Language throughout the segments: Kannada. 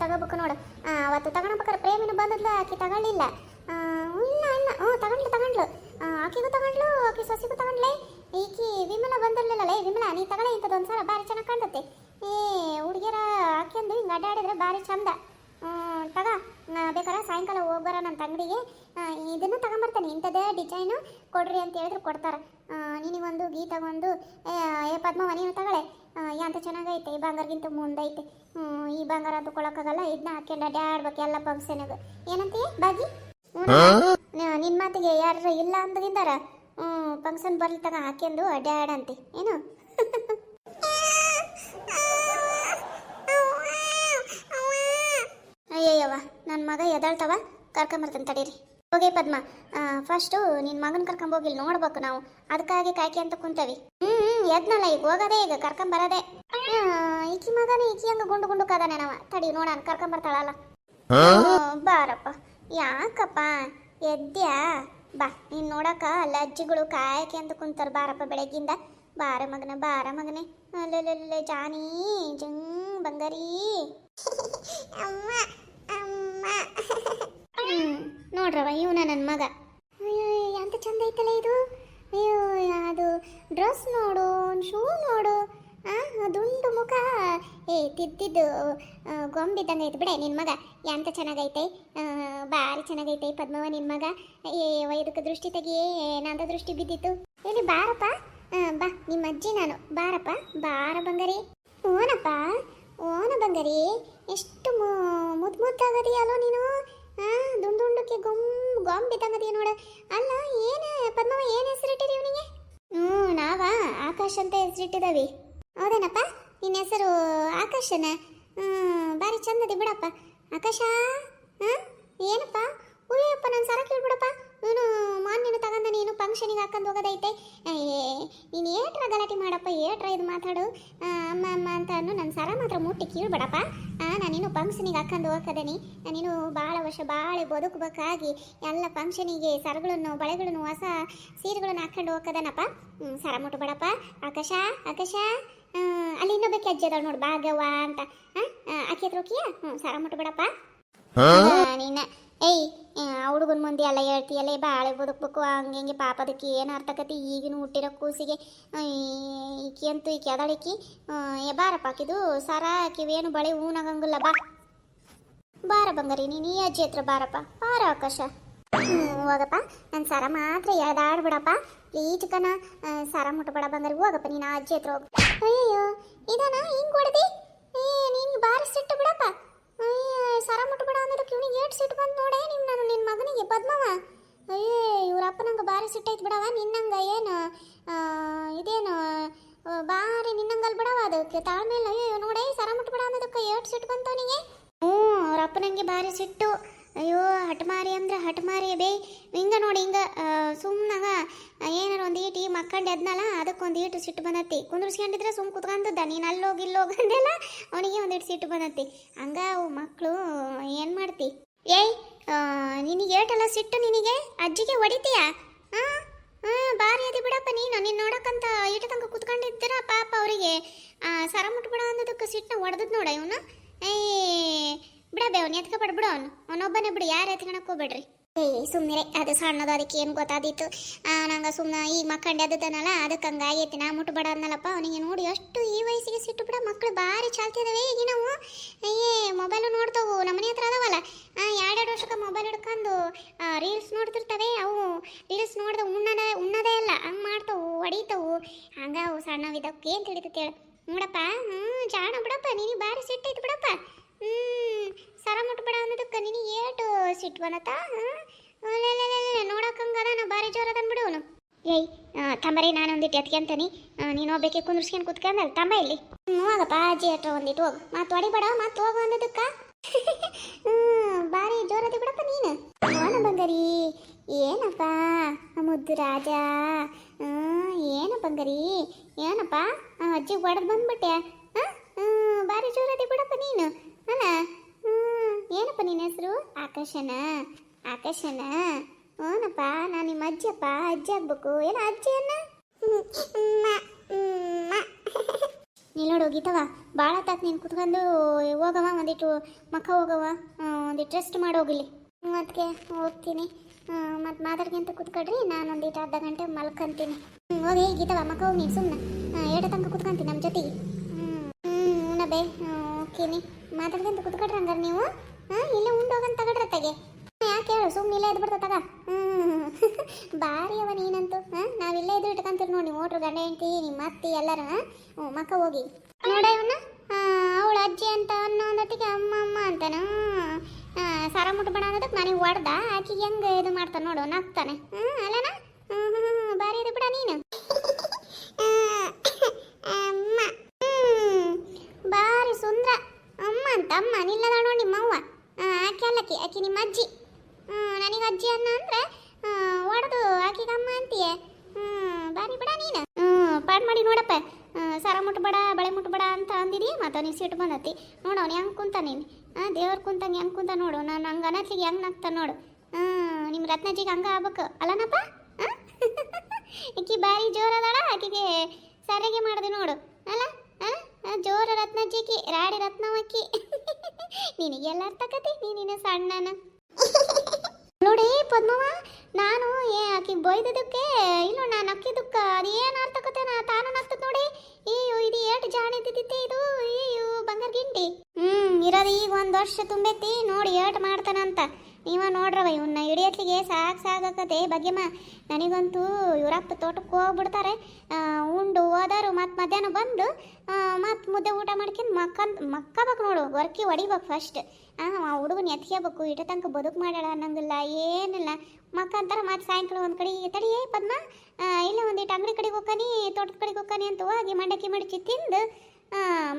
ತಗೋಬೇಕು ನೋಡು. ಅವತ್ತು ತಗೊಳ್ಬೇಕಾರೆ ಪ್ರೇಮಿನೂ ಬಂದದ್ಲು, ಆಕೆ ತಗೊಳ್ಳಿಲ್ಲ. ಇಲ್ಲ ಇಲ್ಲ, ತಗೊಂಡ್ಲು. ಆಕೆಗೂ ತಗೊಂಡ್ಲು, ಆಕೆ ಸೊಸಿಗೂ ತಗೊಂಡ್ಲೆ. ಈಕಿ ವಿಮಲ ಬಂದಿರ್ಲಿಲ್ಲಲ್ಲ, ವಿಮಲ ನೀ ತಗೊಳ್ಳೆ ಇಂಥದ್ದೊಂದು ಸಲ ಭಾರಿ ಚೆನ್ನಾಗಿ ಕಾಣ್ತೈತಿ. ಹುಡುಗಿಯರ ಹಾಕ್ಯಂದು ಹಿಂಗೆ ಅಡ್ಡಾಡಿದ್ರೆ ಭಾರಿ ಚಂದ. ತಗ ಬೇಕಾರೆ ಸಾಯಂಕಾಲ ಹೋಗ್ಬಾರ ನನ್ನ ಅಂಗಡಿಗೆ, ಇದನ್ನು ತಗೊಂಬರ್ತಾನೆ, ಇಂಥದ್ದೇ ಡಿಸೈನು ಕೊಡ್ರಿ ಅಂತ ಹೇಳಿದ್ರೆ ಕೊಡ್ತಾರೆ. ನಿನಗೊಂದು ಗೀತಾಗೊಂದು ಪದ್ಮವ ನೀನು ತಗೊಳ್ಳೆ, ಯಾಂತ ಚೆನ್ನಾಗೈತೆ, ಈ ಬಂಗಾರಗಿಂತ ಮುಂದೈತೆ. ಈ ಬಂಗಾರ ಅಂತೂ ಕೊಳಕ್ಕಾಗಲ್ಲ, ಇದನ್ನ ಹಾಕ್ಯಂಡು ಅಡ್ಡಾಡ್ಬೇಕು ಎಲ್ಲ ಫಂಕ್ಷನ್ಗೆ. ಏನಂತೀಯ ಬಾಗಿ? ನಿನ್ನ ಮಾತಿಗೆ ಯಾರು ಇಲ್ಲ ಅಂದಿದ್ದಾರ? ಫಂಕ್ಷನ್ ಬರ್ಲಿ ತಗ ಹಾಕ್ಯಂದು ಅಡ್ಡಾಡಂತೆ ಏನು? ಅಯ್ಯಯ್ಯವ ನನ್ನ ಮಗ ಎದಾಳ್ತವ, ಕರ್ಕೊಂಬರ್ತಾನೆ ತಡೀರಿ. ಹೋಗಿ ಪದ್ಮ, ಫಸ್ಟು ನಿನ್ನ ಮಗನ ಕರ್ಕೊಂಬೋಗಿಲ್ಲ ನೋಡ್ಬೇಕು ನಾವು, ಅದಕ್ಕಾಗಿ ಕಾಯ್ಕೆ ಅಂತ ಕುಂತವಿ. ಎದ್ನಲ್ಲ ಈಗ ಹೋಗೋದೇ, ಈಗ ಕರ್ಕೊಂಬರೋದೆ. ಈಕಿ ಮಗನೇ ಈಕಿ ಹಂಗ ಗುಂಡು ಕದಾನೆ ನಾವು, ತಡಿ ನೋಡೋಣ ಕರ್ಕೊಂಬರ್ತಾಳಲ್ಲ. ಬಾರಪ್ಪ. ಯಾಕಪ್ಪ ಎದ್ಯಾ? ಬಾ, ನೀನು ನೋಡಕ್ಕ ಅಲ್ಲ ಅಜ್ಜಿಗಳು ಕಾಯಕೆ ಅಂತ ಕುಂತಾರ. ಬಾರಪ್ಪ ಬೆಳಗ್ಗಿಂದ, ಬಾರ ಮಗನೇ. ಅಲ್ಲೆಲ್ಲೆಲ್ಲೆ ಜಾನಿ ಬಂಗಾರಿ. ನೋಡ್ರವ ಇವನ ನನ್ನ ಮಗ. ಅಯ್ಯೋ ಎಂತ ಚಂದ ಐತಲ್ಲ ಇದು. ಅಯ್ಯೋ ಅದು ಡ್ರೆಸ್ ನೋಡು, ಶೂ ನೋಡು, ದುಂಡು ಮುಖ, ತಿದ್ದಿದ್ದು ಗೊಂಬಿದ್ದಂಗೆ ಐತೆ ಬಿಡೆ ನಿನ್ನ ಮಗ. ಎಂತ ಚೆನ್ನಾಗೈತೆ, ಭಾರಿ ಚೆನ್ನಾಗೈತೆ ಪದ್ಮವ ನಿನ್ನ ಮಗ. ಇದಕ್ಕೆ ದೃಷ್ಟಿ ತೆಗಿಯೇ, ನಂದ ದೃಷ್ಟಿ ಬಿದ್ದಿತ್ತು. ಹೇಳಿ ಬಾರಪ್ಪ, ಬಾ ನಿಮ್ಮ ಅಜ್ಜಿ ನಾನು, ಬಾರಪ್ಪ ಬಾರ ಬಂಗಾರಿ. ಓನಪ್ಪ ಓನ ಬಂಗಾರಿ, ಎಷ್ಟು ಮುದ್ದಾಗದಿಯಲ್ಲೋ ನೀನು. ದುಂಡುಕ್ಕೆ ಗೊಂಬಿದ್ದಂಗದಿಯ ನೋಡ. ಅಲ್ಲ ಏನು ಪದ್ಮವ, ಏನು ಹೆಸರಿಟ್ಟಿರಿ ಇವನಿಗೆ? ನಾವ ಆಕಾಶ್ ಅಂತ ಹೆಸರಿಟ್ಟಿದವಿ. ಹೌದೇನಪ್ಪ, ನಿನ್ನ ಹೆಸರು ಆಕಾಶನ? ಭಾರಿ ಚಂದದಿ ಬಿಡಪ್ಪ ಆಕಾಶ. ಏನಪ್ಪ? ಉಯ್ಯಪ್ಪ ನನ್ನ ಸರ ಕೇಳ್ಬಿಡಪ್ಪ. ಇವನು ಮಾನ್ಯನು ತಗೊಂಡ ನೀನು ಫಂಕ್ಷನಿಗೆ ಹಾಕೊಂಡು ಹೋಗೋದೈತೆ. ನೀನು ಏಟ್ರ ಗಲಾಟೆ ಮಾಡಪ್ಪ, ಏಟ್ರ ಇದು ಮಾತಾಡು, ಅಮ್ಮ ಅಂತ ಅನ್ನು. ನನ್ನ ಸರ ಮಾತ್ರ ಮುಟ್ಟಿ ಕೀಳ್ಬೇಡಪ್ಪ. ನಾನಿನ್ನು ಫಂಕ್ಷನಿಗೆ ಹಾಕೊಂಡು ಹೋಗ್ತದೇನಿ. ನಾನಿನ್ನು ಭಾಳ ವರ್ಷ ಭಾಳ ಬದುಕಬೇಕಾಗಿ ಎಲ್ಲ ಫಂಕ್ಷನಿಗೆ ಸರಗಳನ್ನು, ಬಳೆಗಳನ್ನು, ಹೊಸ ಸೀರೆಗಳನ್ನು ಹಾಕೊಂಡು ಹೋಗ್ತದನಪ್ಪ. ಸರ ಮುಟ್ಬೇಡಪ್ಪ ಆಕಾಶ. ಅಲ್ಲಿ ಇನ್ನೊಬ್ಬಕ್ಕೆ ಅಜ್ಜಿ ಅದಾಳ ನೋಡು, ಭಾಗ್ಯವ್ವ ಅಂತ, ಆಕೆ ಹತ್ರ ಹೋಗಿಯಾ? ಸರ ಮುಟ್ಬೇಡಪ್ಪ ನೀನ. ಹುಡುಗನ ಮುಂದೆ ಎಲ್ಲ ಹೇಳ್ತೀಯಲ್ಲ, ಬಾಳೆ ಬದುಕಬೇಕು ಹಂಗೆ ಪಾಪ. ಅದಕ್ಕೆ ಏನು ಅರ್ಥಕತಿ ಈಗಿನ ಹುಟ್ಟಿರೋ ಕೂಸಿಗೆ. ಈಕಿ ಅಂತೂ ಈಕಿ ಅದಳಿಕಿ. ಬಾರಪ್ಪ ಆಕಿದು ಸರ ಆಕಿವೇನು ಬಳೆ ಹೂನಾಗಂಗಿಲ್ಲ. ಬಾರ ಬಂಗಾರಿ, ನೀನು ಈ ಅಜ್ಜಿ ಹತ್ರ ಬಾರಪ್ಪ, ಬಾರ ಆಕಾಶ. ಹೋಗಪ್ಪ, ನನ್ನ ಸರ ಮಾತ್ರ ಎಳ್ದಾಡ್ಬಿಡಪ್ಪ ಪ್ಲೀಜ್ಕನ. ಸರ ಮುಟ್ಬೇಡ ಬಂಗಾರಿ, ಹೋಗಪ್ಪ ನೀನು ಆ ಅಜ್ಜಿ ಹತ್ರ ಹೋಗು. ಅಯ್ಯೋ ಇದನ ಹಿಂಗೆ ಹೊಡೆದಿ, ನಿಂಗೆ ಬಾರಿ ಸಿಟ್ಟು ಬಿಡಪ್ಪ. ಸರ ಮುಟ್ಬೇಡ ಅನ್ನೋದಕ್ಕೆ ಇವನಿಗೆ ಏಟ್ ಸಿಟ್ಟು ಬಂದು ನೋಡೆ ನಿನ್ನ ಮಗನಿಗೆ ಪದ್ಮವ. ಅಯ್ಯೇ ಇವ್ರಪ್ಪ ನಂಗೆ ಭಾರಿ ಸಿಟ್ಟೈತೆ ಬಿಡವ. ನಿನ್ನಂಗೆ ಏನು ಇದೇನು ಭಾರಿ ನಿನ್ನಂಗಲ್ಲಿ ಬಿಡವ, ಅದಕ್ಕೆ ತಾಳ್ಮೇಲೆ. ಅಯ್ಯೋ ನೋಡೇ ಸರ ಮುಟ್ಬೇಡ ಅನ್ನೋದಕ್ಕೆ ಏಟ್ ಸಿಟ್ಟು ಬಂತು ಅವನಿಗೆ. ಅವ್ರಪ್ಪ ನನಗೆ ಭಾರಿ ಸಿಟ್ಟು. ಅಯ್ಯೋ ಹಠಮಾರಿ ಅಂದ್ರೆ ಹಠಮಾರಿ ಬೇ. ಹಿಂಗೆ ನೋಡಿ, ಹಿಂಗೆ ಸುಮ್ಮನಾಗ ಏನಾರು ಒಂದು ಈಟಿ ಮಕ್ಕಂಡು ಎದ್ನಲ್ಲ, ಅದಕ್ಕೊಂದು ಈಟು ಸಿಟ್ಟು ಬಂದತ್ತಿ. ಕುಂದ್ರಿಸ್ಕೊಂಡಿದ್ರೆ ಸುಮ್ಮ ಕುತ್ಕೊಂಡದ್ದ, ನೀನು ಅಲ್ಲೋಗಿಲ್ಲೋಗಂದೆಲ್ಲ ಅವನಿಗೆ ಒಂದಿಟ್ಟು ಸಿಟ್ಟು ಬಂದತ್ತಿ. ಹಂಗ ಅವು ಮಕ್ಕಳು ಏನು ಮಾಡ್ತಿ? ನಿನಗೆ ಏಟೆಲ್ಲ ಸಿಟ್ಟು ನಿನಗೆ? ಅಜ್ಜಿಗೆ ಹೊಡಿತೀಯ? ಭಾರಿ ಅದಿ ಬಿಡಪ್ಪ ನೀನು. ನೀನು ನೋಡಕ್ಕಂತ ಈಟ ತನಕ ಕುತ್ಕೊಂಡಿದ್ದೀರ ಪಾಪ ಅವರಿಗೆ. ಸರ ಮುಟ್ಬಿಡ ಅನ್ನೋದಕ್ಕೆ ಸಿಟ್ಟನ್ನ ಹೊಡೆದದ್ ನೋಡ ಇವನು. ಬಿಡಬೇ ಅವ್ನು ಎತ್ಕೊಬೇಡ, ಬಿಡು ಅವನೊಬ್ಬನೇ ಬಿಡು, ಯಾರು ಎತ್ಕೊಳಕ್ ಹೋಗ್ಬೇಡ್ರಿ. ಸುಮ್ಮನೆ ಅದು ಸಣ್ಣದು, ಅದಕ್ಕೆ ಏನು ಗೊತ್ತಾದಿತ್ತು. ನಂಗೆ ಸುಮ್ಮನೆ ಈಗ ಮಕ್ಕಂಡು ಎದ್ದನಲ್ಲ, ಅದಕ್ಕೆ ಹಂಗಾಗೈತಿ. ನಾ ಮುಟ್ಬೇಡ ಅನ್ನಲ್ಲಪ್ಪ ಅವನಿಗೆ. ನೋಡಿ ಅಷ್ಟು ಈ ವಯಸ್ಸಿಗೆ ಸಿಟ್ಟು ಬಿಡ. ಮಕ್ಕಳು ಭಾರಿ ಚಾಲ್ತಿದಾವೆ ಈಗ. ನಾವು ಮೊಬೈಲು ನೋಡ್ತಾವು, ನಮ್ಮನೆ ಹತ್ರ ಅದಾವಲ್ಲ, 2 ವರ್ಷಕ್ಕೆ ಮೊಬೈಲ್ ಹಿಡ್ಕೊಂಡು ರೀಲ್ಸ್ ನೋಡ್ತಿರ್ತವೆ. ಅವು ರೀಲ್ಸ್ ನೋಡ್ದೆ ಉಣ್ಣದೇ ಇಲ್ಲ, ಹಂಗೆ ಮಾಡ್ತಾವು, ಹೊಡಿತಾವು. ಹಂಗ ಅವು ಸಣ್ಣವಿದಕ್ಕೆ ಏನು ತಿಳಿತೈತೆ ಹೇಳು. ನೋಡಪ್ಪ, ಜಾಣ ಬಿಡಪ್ಪ, ನೀನು ಭಾರಿ ಸಿಟ್ಟೈತೆ ಬಿಡಪ್ಪ. ಸರ ಮುಟ್ಬೇಡ ಅನ್ನೋದಕ್ಕೆ ನಿನಗೆ ಏಟು ಸಿಟ್ಟು ಬಂದತ್ತ? ನೋಡಕ್ಕಂಗದ ನಾ ಭಾರಿ ಜೋರದನ್ ಬಿಡು ಅವನು. ತಂಬರಿ, ನಾನು ಒಂದಿಟ್ಟು ಎತ್ಕೊಂತಾನೆ, ನೀನು ಹೋಗ್ಬೇಕೆ ಕುಂದ್ರಿಸ್ಕೊಂಡು ಕುತ್ಕೊಂಡಲ್ಲ ತಂಬ ಇಲ್ಲಿ. ಹೋಗಪ್ಪ ಅಜ್ಜಿ ಹತ್ರ ಒಂದಿಟ್ಟು ಹೋಗು, ಮತ್ತೆ ಹೊಡಿಬೇಡ, ಮತ್ತೆ ಹೋಗು ಅನ್ನೋದಕ್ಕ. ಭಾರಿ ಜೋರದಿ ಬಿಡಪ್ಪ ನೀನು. ಅವನ ಬಂಗಾರಿ, ಏನಪ್ಪ ಮುದ್ದು ರಾಜ, ಏನು ಬಂಗಾರಿ, ಏನಪ್ಪ ಅಜ್ಜಿಗೆ ಹೊಡೆದು ಬಂದ್ಬಿಟ್ಟೆ. ಭಾರಿ ಜೋರದಿ ಬಿಡಪ್ಪ ನೀನು ಅಲ್ಲ. ಏನಪ್ಪ ನಿನ್ನ ಹೆಸರು? ಆಕಾಶನ. ಓನಪ್ಪ, ನಾನು ನಿಮ್ಮ ಅಜ್ಜಿಯಪ್ಪ, ಅಜ್ಜಿ ಆಗ್ಬೇಕು. ಏನೋ ಅಜ್ಜಿಯನ್ನ ಇಲ್ಲಿ ನೋಡು ಗೀತವ ಭಾಳ ತಾತ್ ನೀನು ಕುತ್ಕೊಂಡು ಹೋಗವ ಒಂದಿಟ್ಟು ಮಕ್ಕ ಹೋಗವ ಒಂದಿಟ್ಟು ರೆಸ್ಟ್ ಮಾಡೋಗಿಲ್ಲಿ ಅದಕ್ಕೆ ಹೋಗ್ತೀನಿ ಮತ್ತು ಮಾತಾಡ್ಕೊಂತ ಕುತ್ಕೊಡ್ರಿ ನಾನು ಒಂದಿಟ್ಟು ಅರ್ಧ ಗಂಟೆ ಮಲ್ಕೊಂತೀನಿ ಹೋಗಿ ಗೀತವ ಮಕ್ಕ ಹೋಗಿ ನೀನು ಸುಮ್ಮನೆ ಏಟ ತನಕ ಕುತ್ಕೊಂತೀನಿ ನಮ್ಮ ಜೊತೆಗೆ ಬೇ ಓಕೆನಿ ಮಾತಾಡ್ಕೊಂತ ಕುತ್ಕೊಡ್ರಿ ಹಂಗಾರೆ ನೀವು ಇಲ್ಲೇ ಉಂಡು ಹೋಗಂತ ತಗಡ್ರತ್ತಾಗೆ ಯಾಕೆ ಹೇಳು ಸುಮ್ಮನೆ ಇಲ್ಲೇ ಎದ್ದು ಬಿಡ್ತಾ ತಗ ಭಾರಿ ಅವ ನೀನಂತೂ ನಾವಿಲ್ಲೇ ಎದುರು ಇಟ್ಕೊಂತೀರಿ ನೋಡಿ ಓಟ್ರು ಗಂಡ ಹೆಂಡ್ತಿ ನಿಮ್ಮ ಅತ್ತಿ ಎಲ್ಲರ ಮಕ್ಕ ಹೋಗಿ ನೋಡ ಇವನ್ನ ಅವಳ ಅಜ್ಜಿ ಅಂತ ಅನ್ನೋ ಒಂದೊಟ್ಟಿಗೆ ಅಮ್ಮ ಅಮ್ಮ ಅಂತಾನ ಸಾರ ಮುಟ್ಬೇಡ ಅನ್ನೋದಕ್ಕೆ ನನಗೆ ಹೊಡ್ದ ಆಕಿಗೆ ಹೆಂಗೆ ಇದು ಮಾಡ್ತಾನೆ ನೋಡು ನಗ್ತಾನೆ ಅಲ್ಲನ ಭಾರಿ ಇದು ಬಿಡ ನೀನು ಅಮ್ಮ ಭಾರಿ ಸುಂದ್ರ ಅಮ್ಮ ಅಂತ ಅಮ್ಮ ನಿಲ್ಲದ ನೋಡಿ ನಿಮ್ಮವ್ವ ಆಕೆ ಅಲ್ಲಕ್ಕಿ ಆಕಿ ನಿಮ್ಮ ಅಜ್ಜಿ ನನಗೆ ಅಜ್ಜಿ ಅನ್ನ ಅಂದ್ರೆ ಹೊಡೆದು ಆಕಿಗೆ ಅಮ್ಮ ಅಂತೀಯ ಬಾರಿ ಬಿಡ ನೀನು ಪಾಡ್ ಮಾಡಿ ನೋಡಪ್ಪ ಸಾರ ಮುಟ್ಬೇಡ ಬಳೆ ಮುಟ್ಬೇಡ ಅಂತ ಅಂದಿದಿ ಮತ್ತು ನೀನು ಸಿಟ್ಟು ಬಂದತಿ ನೋಡು ಅವ್ನು ಹೆಂಗೆ ಕುಂತ ನೀನು ದೇವ್ರ ಕುಂತಂಗೆ ಹೆಂಗೆ ಕುಂತ ನೋಡು ನಾನು ಹಂಗೆ ಅನ್ನತ್ಲಿಗೆ ಹೆಂಗೆ ನಗ್ತ ನೋಡು ನಿಮ್ಮ ರತ್ನಜ್ಜಿಗೆ ಹಂಗೆ ಆಗ್ಬೇಕು ಅಲ್ಲನಪ್ಪ ಈಕಿ ಬಾರಿ ಜೋರದಾಳ ಆಕಿಗೆ ಸರಿಗೆ ಮಾಡಿದೆ ನೋಡು ಅಲ್ಲ ಜೋರ ರತ್ನಜ್ಜಿಕಿ ರಾಡಿ ರತ್ನವಕ್ಕಿ ನಿನಗೆಲ್ಲ ಅರ್ಥಕತಿ ನೀನಿನ ಸಣ್ಣನ ನೋಡಿ ಪದ್ಮವ ನಾನು ಆಕಿಗೆ ಬೈದದಕ್ಕೆ ಇನ್ನು ನಾನು ಅಕ್ಕಿದ್ದಕ್ಕೆ ಅದೇನು ಅರ್ಥಕತೆ ತಾನು ನಗ್ತದ ನೋಡಿ ಅಯ್ಯೋ ಇದು ಏಟು ಜಾಣಿದ್ದಿತ್ತೆ ಇದು ಅಯ್ಯೋ ಬಂಗಾರ ಗಿಂಡಿ ಇರೋದು ಈಗ 1 ವರ್ಷ ತುಂಬೈತಿ ನೋಡಿ ಏಟು ಮಾಡ್ತಾನಂತ ನೀವ ನೋಡ್ರವ ಇವನ್ನ ಹಿಡಿಯತ್ಲಿಗೆ ಸಾಕಾಗತ್ತೆ ಬಗ್ಗೆಮ್ಮ ನನಗಂತೂ ಇವರಪ್ಪ ತೋಟಕ್ಕೆ ಹೋಗ್ಬಿಡ್ತಾರೆ ಉಂಡು ಹೋದಾರು ಮತ್ತು ಮಧ್ಯಾಹ್ನ ಬಂದು ಮತ್ತು ಮುದ್ದೆ ಊಟ ಮಾಡ್ಕೊಂಡು ಮಕ್ಕಬೇಕು ನೋಡು ವರ್ಕಿ ಹೊಡಿಬೇಕು ಫಸ್ಟ್ ಆ ಹುಡುಗನ ಎತ್ಕೋಬೇಕು ಇಟ ತನಕ ಬದುಕು ಮಾಡಾಳ ಅನ್ನಂಗಿಲ್ಲ ಏನಿಲ್ಲ ಮಕ್ಕ ಅಂತಾರೆ ಮತ್ತು ಸಾಯಂಕಾಲ ಒಂದು ಕಡೆ ತಡಿಯೇ ಪದ್ಮ ಇಲ್ಲ ಒಂದಿಟ್ಟು ಅಂಗಡಿ ಕಡೆಗೆ ಹೋಗ್ಕಾನಿ ತೋಟದ ಕಡೆಗೆ ಹೋಗ್ಕಾನಿ ಅಂತ ಹೋಗಿ ಮಂಡಕ್ಕಿ ಮಡಚಿ ತಿಂದು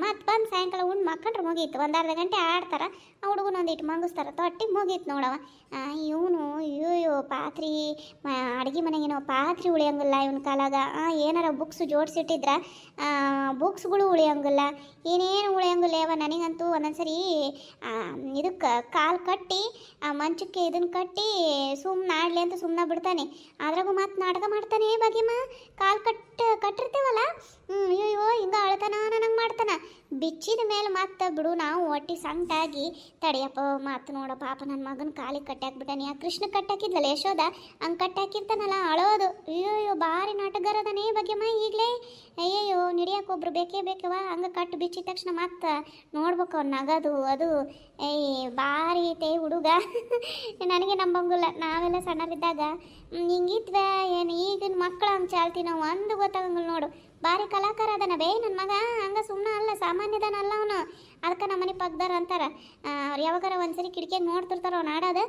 ಮತ್ತು ಬಂದು ಸಾಯಂಕಾಲ ಉಂಡು ಮಕ್ಕಂಡ್ರೆ ಮುಗೀತು ಒಂದು ಅರ್ಧ ಗಂಟೆ ಆಡ್ತಾರೆ ಆ ಹುಡುಗನ ಒಂದಿಟ್ಟು ಮಂಗಿಸ್ತಾರೆ ತೊಟ್ಟಿಗೆ ಮುಗೀತು ನೋಡವ ಇವನು ಅಯ್ಯೋ ಪಾತ್ರಿ ಅಡುಗೆ ಮನೆಗೇನೋ ಪಾತ್ರೆ ಉಳಿಯಂಗಿಲ್ಲ ಇವನ ಕಾಲಾಗ ಏನಾರ ಬುಕ್ಸ್ ಜೋಡಿಸಿಟ್ಟಿದ್ರ ಬುಕ್ಸ್ಗಳು ಉಳಿಯಂಗಿಲ್ಲ ಏನೇನು ಉಳಿಯಂಗಿಲ್ಲ ಯಾವ ನನಗಂತೂ ಒಂದೊಂದ್ಸರಿ ಇದಕ್ಕೆ ಕಾಲು ಕಟ್ಟಿ ಮಂಚಕ್ಕೆ ಇದನ್ನು ಕಟ್ಟಿ ಸುಮ್ಮನೆ ಆಡಲಿ ಅಂತ ಸುಮ್ಮನೆ ಬಿಡ್ತಾನೆ ಅದ್ರಾಗೂ ಮತ್ತು ನಾಟಕ ಮಾಡ್ತಾನೆ ಬಗೆಮ್ಮ ಕಾಲು ಕಟ್ಟಿರ್ತೇವಲ್ಲ ಅಯ್ಯೋ ಹಿಂಗೆ ಅಳ್ತಾನ ನನಗೆ ಮಾಡ್ತಾನ ಬಿಚ್ಚಿದ ಮೇಲೆ ಮತ್ತೆ ಬಿಡು ನಾವು ಒಟ್ಟಿ ಸಂಕಟಾಗಿ ತಡಿಯಪ್ಪ ಮಾತು ನೋಡ ಪಾಪ ನನ್ನ ಮಗನ ಕಾಲಿಗೆ ಕಟ್ಟಾಕ್ಬಿಟ್ಟಾನೆ ಆ ಕೃಷ್ಣ ಕಟ್ಟಾಕಿದ್ಲಲ್ಲ ಯಶೋದ ಹಂಗೆ ಕಟ್ಟಾಕಿರ್ತಾನಲ್ಲ ಅಳೋದು ಅಯ್ಯೋ ಭಾರಿ ನಾಟಕರದನೇ ಬಗ್ಗೆಮ್ಮ ಈಗಲೇ ಅಯ್ಯಯ್ಯೋ ನಿಡಿಯಕ್ಕೆ ಒಬ್ರು ಬೇಕೇ ಬೇಕವ ಹಂಗೆ ಕಟ್ಟು ಬಿಚ್ಚಿದ ತಕ್ಷಣ ಮತ್ತೆ ನೋಡ್ಬೇಕು ಅವ್ನು ನಗದು ಅದು ಭಾರಿ ಐತೆ ಹುಡುಗ ನನಗೆ ನಂಬಂಗಿಲ್ಲ ನಾವೆಲ್ಲ ಸಣ್ಣರಿದ್ದಾಗ ಹಿಂಗಿದ್ವೆ ಏನು ಈಗಿನ ಮಕ್ಕಳು ಹಂಗೆ ಚಾಲ್ತಿ ನಾವು ಒಂದು ಗೊತ್ತಾಗಂಗಿಲ್ಲ ನೋಡು ಭಾರಿ ಕಲಾಕಾರ ಅದನ ಬೇ ನನ್ನ ಮಗ ಹಂಗೆ ಸುಮ್ಮನೆ ಅಲ್ಲ ಸಾಮಾನ್ಯದನ ಅಲ್ಲ ಅವನು ಅದಕ್ಕೆ ನಮ್ಮ ಮನೆ ಪಕ್ಕದಾರ ಅಂತಾರೆ ಅವ್ರು ಯಾವಾಗಾರ ಒಂದ್ಸರಿ ಕಿಟಕಿಯಾಗ ನೋಡ್ತಿರ್ತಾರ ಅವ್ನು ಆಡೋದು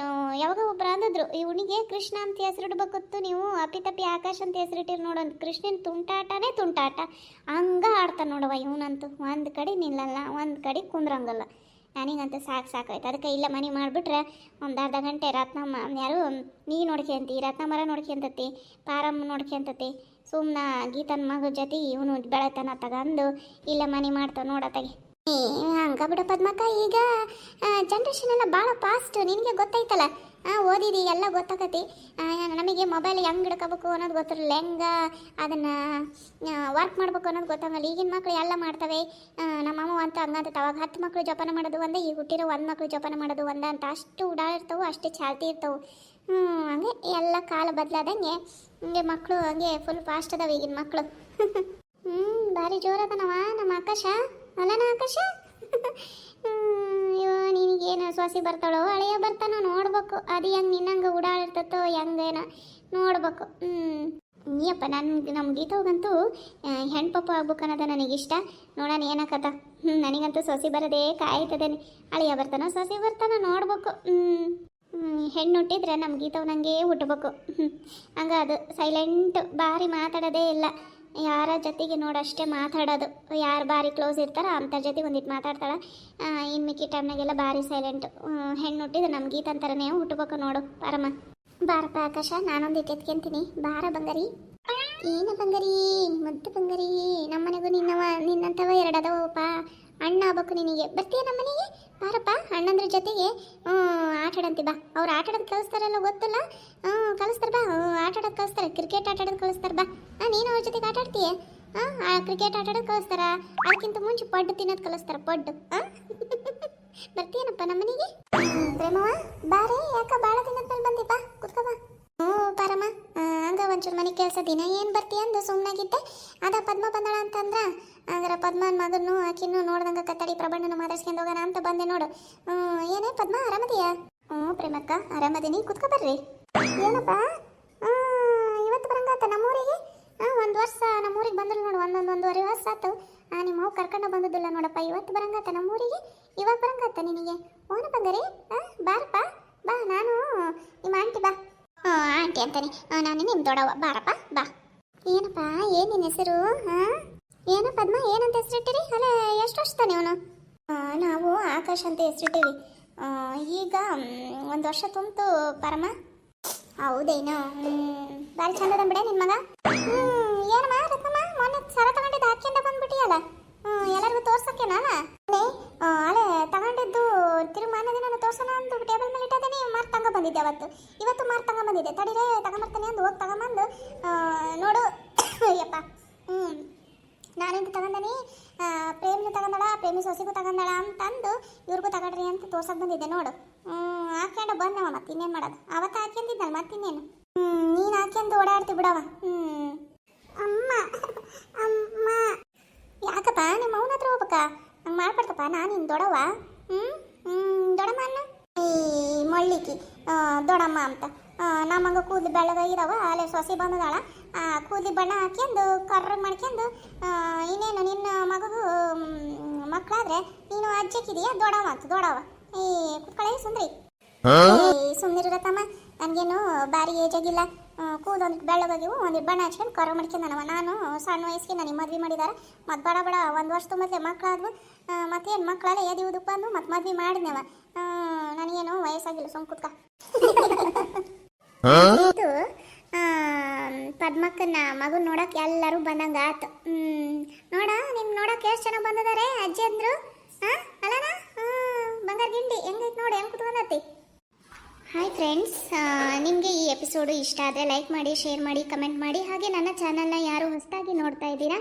ನೀವು ಯಾವಾಗ ಒಬ್ರು ಅಂದಿದ್ರು ಇವನಿಗೆ ಕೃಷ್ಣ ಅಂತ ಹೆಸರಿಡ್ಬೇಕಿತ್ತು ನೀವು ಅಪ್ಪಿತಪ್ಪಿ ಆಕಾಶ ಅಂತ ಹೆಸರಿಟ್ಟಿರು ನೋಡೋದು ಕೃಷ್ಣನ ತುಂಟಾಟನೇ ತುಂಟಾಟ ಹಂಗೆ ಆಡ್ತಾನೆ ನೋಡವ ಇವನಂತೂ ಒಂದು ಕಡೆ ನಿಲ್ಲಲ್ಲ ಒಂದು ಕಡೆ ಕುಂದ್ರಂಗಲ್ಲ ನನಗಂತೂ ಸಾಕಾಯ್ತು ಅದಕ್ಕೆ ಇಲ್ಲ ಮನೆ ಮಾಡಿಬಿಟ್ರೆ ಒಂದು ಅರ್ಧ ಗಂಟೆ ರತ್ನಮ್ಮ ಯಾರು ನೀ ನೋಡ್ಕೊಂತಿ ರತ್ನಮ್ಮರ ನೋಡ್ಕೊಂತತಿ ಪಾರಮ್ಮ ನೋಡ್ಕೊಂತತಿ ಸುಮ್ಮನೆ ಗೀತನ ಮಗ ಜೊತೆ ಇವನು ಬೆಳೆತನ ತಗೊಂಡು ಇಲ್ಲ ಮನೆ ಮಾಡ್ತಾವ ನೋಡತ್ತಾಗೆ ಹಂಗ ಬಿಡ ಪದ್ಮಕ್ಕ ಈಗ ಜನ್ರೇಷನ್ ಎಲ್ಲ ಭಾಳ ಫಾಸ್ಟ್ ನಿನಗೆ ಗೊತ್ತೈತಲ್ಲ ಓದಿದಿ ಎಲ್ಲ ಗೊತ್ತಾಗತಿ ನಮಗೆ ಮೊಬೈಲ್ ಹೆಂಗೆ ಹಿಡ್ಕೋಬೇಕು ಅನ್ನೋದು ಗೊತ್ತಿರಲಿಲ್ಲ ಹೆಂಗೆ ಅದನ್ನು ವರ್ಕ್ ಮಾಡ್ಬೇಕು ಅನ್ನೋದು ಗೊತ್ತಾಗಲ್ಲ ಈಗಿನ ಮಕ್ಕಳು ಎಲ್ಲ ಮಾಡ್ತವೆ ನಮ್ಮಮ್ಮ ಅಂತ ಹಂಗಂತ ಅವಾಗ 10 ಮಕ್ಕಳು ಜೋಪಾನ ಮಾಡೋದು ಒಂದೇ ಈಗ ಹುಟ್ಟಿರೋ 1 ಮಕ್ಕಳು ಜೋಪಾನ ಮಾಡೋದು ಒಂದೇ ಅಂತ ಅಷ್ಟು ಉಡಾಳಿರ್ತವೆ ಅಷ್ಟು ಚಾಲ್ತಿ ಇರ್ತವೆ ಹಂಗೆ ಎಲ್ಲ ಕಾಲ ಬದಲಾದಂಗೆ ಹಂಗೆ ಮಕ್ಕಳು ಹಂಗೆ ಫುಲ್ ಫಾಸ್ಟ್ ಅದಾವೆ ಈಗಿನ ಮಕ್ಕಳು ಭಾರಿ ಜೋರದನವ ನಮ್ಮ ಆಕಾಶ ಅಲ್ಲನ ಆಕಾಶ ಅಯ್ಯೋ ನಿನಗೇನು ಸೊಸಿ ಬರ್ತಾಳೋ ಹಳೆಯ ಬರ್ತಾನೋ ನೋಡ್ಬೇಕು ಅದು ಹೆಂಗೆ ನಿನ್ನಂಗೆ ಉಡಾಳಿರ್ತತೋ ಹೆಂಗೇನೋ ನೋಡ್ಬೇಕು ನೀಯಪ್ಪ ನಮ್ಮ ಗೀತವ್ಗಂತೂ ಹೆಣ್ಪಪ್ಪ ಆಗ್ಬೇಕು ಅನ್ನೋದ ನನಗಿಷ್ಟ ನೋಡೋಣ ಏನಕ್ಕದ ನನಗಂತೂ ಸೊಸಿ ಬರೋದೇ ಕಾಯ್ತದೇನೆ ಹಳೆಯ ಬರ್ತಾನೋ ಸೊಸಿ ಬರ್ತಾನೋ ನೋಡ್ಬೇಕು ಹೆಣ್ಣು ಹುಟ್ಟಿದ್ರೆ ನಮ್ಮ ಗೀತವ್ ನನಗೆ ಹುಟ್ಟಬೇಕು ಹಂಗೆ ಅದು ಸೈಲೆಂಟ್ ಭಾರಿ ಮಾತಾಡೋದೇ ಇಲ್ಲ ಯಾರ ಜೊತೆಗೆ ನೋಡಷ್ಟೇ ಮಾತಾಡೋದು ಯಾರು ಭಾರಿ ಕ್ಲೋಸ್ ಇರ್ತಾರೋ ಅಂಥರ ಜೊತೆಗೆ ಒಂದಿಟ್ಟು ಮಾತಾಡ್ತಾಳೆ ಇನ್ನು ಮಿಕ್ಕಿ ಟೈಮ್ನಾಗೆಲ್ಲ ಭಾರಿ ಸೈಲೆಂಟು ಹೆಣ್ಣು ಹುಟ್ಟಿದ್ರೆ ನಮ್ಮ ಗೀತ ಅಂತಾರನೇ ಹುಟ್ಟಬೇಕು ನೋಡು ಪಾರಮ್ಮ ಬಾರಪ್ಪ ಆಕಾಶ ನಾನೊಂದಿಟ್ಟು ಎತ್ಕೊಂತೀನಿ ಬಾರ ಬಂಗಾರಿ ಏನು ಬಂಗಾರಿ ಮುದ್ದು ಬಂಗಾರಿ ನಮ್ಮನೆಗೂ ನಿನ್ನಂಥವ 2 ಅದಾವಪ್ಪ ಅಣ್ಣ ಆಗ್ಬೇಕು ನಿನಗೆ ಬರ್ತೀಯ ನಮ್ಮನೆಗೆ ಬಾರಪ್ಪ ಅಣ್ಣಂದ್ರ ಜೊತೆಗೆ ಆಟಾಡಂತಿ ಬಾ ಅವ್ರು ಆಟಾಡೋದು ಕಲಿಸ್ತಾರಲ್ಲ ಗೊತ್ತಲ್ಲ ಕಲಿಸ್ತಾರೆ ಬಾ ಆಟಾಡೋದು ಕಲಿಸ್ತಾರೆ ಕ್ರಿಕೆಟ್ ಆಟಾಡೋದು ಕಲಿಸ್ತಾರೆ ಬಾ ನೀನು ಅವ್ರ ಜೊತೆಗೆ ಆಟಾಡ್ತೀಯ ಕ್ರಿಕೆಟ್ ಆಟ ಆಡೋದು ಕಳಿಸ್ತಾರ, ಅದಕ್ಕಿಂತ ಮುಂಚೆ ಪಡ್ಡು ತಿನ್ನೋದು ಕಲಿಸ್ತಾರ, ಪಡ್ಡು. ಬರ್ತೀಯನಪ್ಪ ನಮ್ಮನೆಗೆ? ಪ್ರೇಮವ ಬಾರೇ, ಯಾಕ ಭಾಳ ದಿನದ ಮೇಲೆ ಬಂದಿ, ಬಾ ಕುತ್ಕೋ ಬಾ. ಹ್ಞೂ ಪಾರಮ್ಮ, ಹಂಗ ಒಂಚೂರು ಮನೆ ಕೆಲಸ ದಿನ ಏನು ಬರ್ತೀಯ ಅಂದು ಸುಮ್ಮನಾಗಿದ್ದೆ. ಅದ ಪದ್ಮ ಬಂದಳ ಅಂತಂದ್ರ ಅಂದ್ರೆ ಪದ್ಮನ ಮಗನ್ನು ಆಕಿನ್ನು ನೋಡ್ದಂಗ ಕತ್ತಡಿ ಪ್ರಬಂಧನ ಮಾತಾಡ್ಸ್ಕೊಂಡು ಹೋಗೋಣ ಅಂತ ಬಂದೆ ನೋಡು. ಏನೇ ಪದ್ಮ, ಆರಾಮದಿಯಾ? ಹ್ಞೂ ಪ್ರೇಮಕ್ಕ ಆರಾಮದೀನಿ, ಕುತ್ಕೋ ಬರ್ರಿ. ಏನಪ್ಪ ಇವತ್ತು ಬರಂಗಾತ ನಮ್ಮೂರಿಗೆ? ಒಂದು ವರ್ಷ ನಮ್ಮೂರಿಗೆ ಬಂದ್ರು ನೋಡು, ಒಂದೂವರೆ ವರ್ಷ ಆತು. ನಿಮ್ಮ ಅವು ಕರ್ಕೊಂಡು ಬಂದದಿಲ್ಲ ನೋಡಪ್ಪ, ಇವತ್ತು ಬರಂಗಾತ ನಮ್ಮೂರಿಗೆ. ಇವಾಗ ಬರಂಗಾತ ನಿನಗೆ? ಓನ ಬಂದರಿ? ಬಾರಪ್ಪ ಬಾ, ನಾನು ನಿಮ್ಮ ಆಂಟಿ, ಬಾ. ಆಂಟಿ ಅಂತಾನೆ, ನಾನು ನಿಮ್ಮ ದೊಡ್ಡವ, ಬಾರಪ್ಪ ಬಾ. ಏನಪ್ಪ ಏನು ನಿನ್ನ ಹೆಸರು? ಏನೋ ಪದ್ಮ, ಏನಂತ ಹೆಸರಿಟ್ಟಿರಿ? ಅಲ್ಲ ಎಷ್ಟು ವರ್ಷ ತಾನೆ ಅವನು? ನಾವು ಆಕಾಶ್ ಅಂತ ಹೆಸರಿಟ್ಟಿವಿ. ಈಗ 1 ವರ್ಷ ತುಂಬಿತು ಪರಮ. ಹೌದೇನು? ಭಾರಿ ಚಂದದ ಬಿಡೆ ನಿನ್ನ ಮಗ. ಏನಮ್ಮ ರತ್ನಮ್ಮ, ಮೊನ್ನೆ ಸರ ತಗೊಂಡಿದ್ದು ಹಾಕ್ಯಂಡ ಬಂದ್ಬಿಟ್ಟಿಯಲ್ಲ, ಎಲ್ಲರಿಗೂ ತೋರ್ಸಕ್ಕೇನ? ಅಲ್ಲೇ ತಗೊಂಡಿದ್ದು ತಿರುಮಾನ ದಿನ ತೋರ್ಸೋಣ ಅಂತ ಟೇಬಲ್ ಮೇಲೆ ಇಟ್ಟದೇನೆ, ಮಾರ್ಕ್ ತಗೊಂಡು ಬಂದಿದ್ದೆ ಅವತ್ತು. ಇವತ್ತು ಮಾರ್ಕ್ ತಗೊಂಡು ಬಂದಿದ್ದೆ, ತಡಿರೇ ತಗೊಂಬರ್ತಾನೆ ಅಂದು ಹೋಗಿ ತಗೊಂಬಂದು ನೋಡು. ಅಯ್ಯಪ್ಪ, ನಾನೆಂತ ತಗೊಂಡನಿ, ಪ್ರೇಮಿನೂ ತಗೊಂಡಳ, ಪ್ರೇಮಿ ಸೊಸಿಗೂ ತಗೊಂಡಳ ಅಂತಂದು ಇವ್ರಿಗೂ ತಗೊಂಡ್ರಿ ಅಂತ ತೋರ್ಸಕ್ಕೆ ಬಂದಿದ್ದೆ ನೋಡು. ಹಾಕ್ಯಂಡು ಬಂದವ, ಮತ್ತೆ ಇನ್ನೇನು ಮಾಡೋದು? ಅವತ್ತು ಹಾಕ್ಯಂದಿದ್ದಲ್ಲ, ಮತ್ತಿನ್ನೇನು ನೀನು ಹಾಕ್ಯಂದು ಓಡಾಡ್ತಿ ಬಿಡವ. ಅಮ್ಮ ಅಮ್ಮ, ಯಾಕಪ್ಪ ನಿಮ್ಮ ಅವನ ಹತ್ರ ಹೋಗ್ಬೇಕಾ? ಹಂಗೆ ಮಾಡ್ಬಾರ್ದಪ್ಪ, ನಾನು ನಿನ್ನ ದೊಡವ. ದೊಡಮ್ಮ ಅನ್ನ ಈ ಮಳ್ಳಿಕಿ ದೊಡಮ್ಮ ಅಂತ. ನಮ್ಮಂಗ ಕೂದಲು ಬೆಳ್ಳಗಾಗಿದಾವ, ಅಲ್ಲೇ ಸೊಸೆ ಬಂದದಾಳ, ಕೂದಲಿ ಬಣ್ಣ ಹಾಕ್ಯಂದು ಕರ್ರ ಮಾಡ್ಕೊಂಡು ಇನ್ನೇನು ನಿನ್ನ ಮಗಗೂ ಮಕ್ಕಳಾದ್ರೆ ನೀನು ಅಜ್ಜಕ್ಕಿದೀಯ, ದೊಡವ ಅಂತ ದೊಡವ. ಈ ಕುತ್ಕೊಳ್ಳಿ ಸುಂದ್ರಿ, ಸುಮ್ಮನಿರತ್ತಮ್ಮ, ನನಗೇನು ಭಾರಿ ಏಜ್ ಆಗಿಲ್ಲ, ಕೂದಲು ಒಂದಿಟ್ಟು ಬೆಳ್ಳಗಾಗಿವು, ಒಂದಿಟ್ಟು ಬಣ್ಣ ಹಚ್ಕೊಂಡು ಕರ್ರ ಮಾಡ್ಕೊಂಡನವ. ನಾನು ಸಣ್ಣ ವಯಸ್ಸಿಗೆ ನನಗೆ ಮದ್ವೆ ಮಾಡಿದಾರೆ, ಮತ್ತು ಬಡ ಬಡ 1 ವರ್ಷದ ಮೊದಲೇ ಮಕ್ಕಳಾದ್ವು. ಮತ್ತೇನು ಮಕ್ಕಳಲ್ಲ ಎದಿವುದಪ್ಪ ಅಂದು ಮತ್ತು ಮದ್ವೆ ಮಾಡಿದ್ನವ. ನನಗೇನು ವಯಸ್ಸಾಗಿಲ್ಲ, ಸುಮ್ ಕುತ್ಕ. ಇದು ಪದ್ಮಕ್ಕನ ಮಗನ ನೋಡಕ್ಕೆ ಎಲ್ಲರೂ ಬಂದಂಗ ಆತು. ನೋಡ ನಿಮ್ ನೋಡಕ್ಕೆ ಎಷ್ಟು ಜನ ಬಂದಿದ್ದಾರೆ ಅಜ್ಜಿ ಅಂದ್ರು. ಅಲ್ಲನಾ ಬಂಗಾರ ಗಿಂಡಿ ಹೆಂಗೈತೆ ನೋಡಿ, ಹೆಂಗೆ ಕುತ್ಕೊಂಡತಿ. ಹಾಯ್ ಫ್ರೆಂಡ್ಸ್, ನಿಮಗೆ ಈ ಎಪಿಸೋಡು ಇಷ್ಟ ಆದರೆ ಲೈಕ್ ಮಾಡಿ, ಶೇರ್ ಮಾಡಿ, ಕಮೆಂಟ್ ಮಾಡಿ. ಹಾಗೆ ನನ್ನ ಚಾನಲ್ನ ಯಾರು ಹೊಸದಾಗಿ ನೋಡ್ತಾ ಇದ್ದೀರಾ,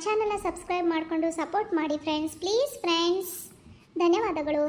ಚಾನಲ್ನ ಸಬ್ಸ್ಕ್ರೈಬ್ ಮಾಡಿಕೊಂಡು ಸಪೋರ್ಟ್ ಮಾಡಿ ಫ್ರೆಂಡ್ಸ್, ಪ್ಲೀಸ್ ಫ್ರೆಂಡ್ಸ್. ಧನ್ಯವಾದಗಳು.